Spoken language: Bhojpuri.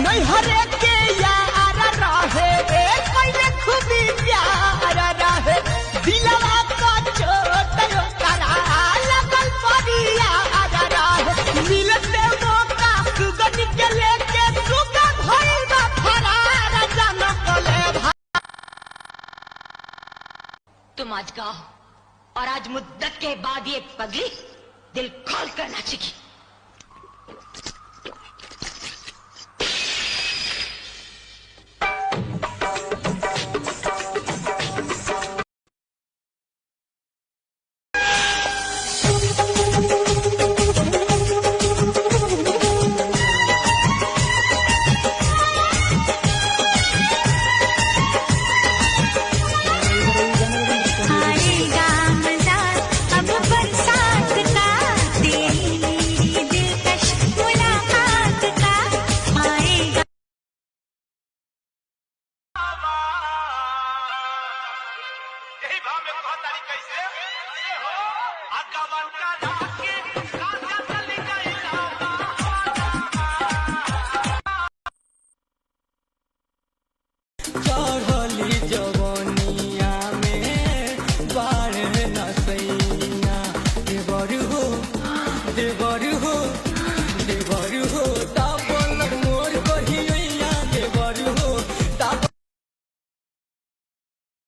नहीं हरे के यार रहे पहले खूबी प्यार रहे दिलवा का चोट करा लगल परिया रहे मिलते मौका सुगन के लेके सुगा भइल बा फरार जनकले भाई। तुम आज गाओ और आज मुद्दत के बाद ये पगली दिल खोल कर नाचेगी। चढ़ली जवनिया में बाढ़ न सैया देवर हो देवर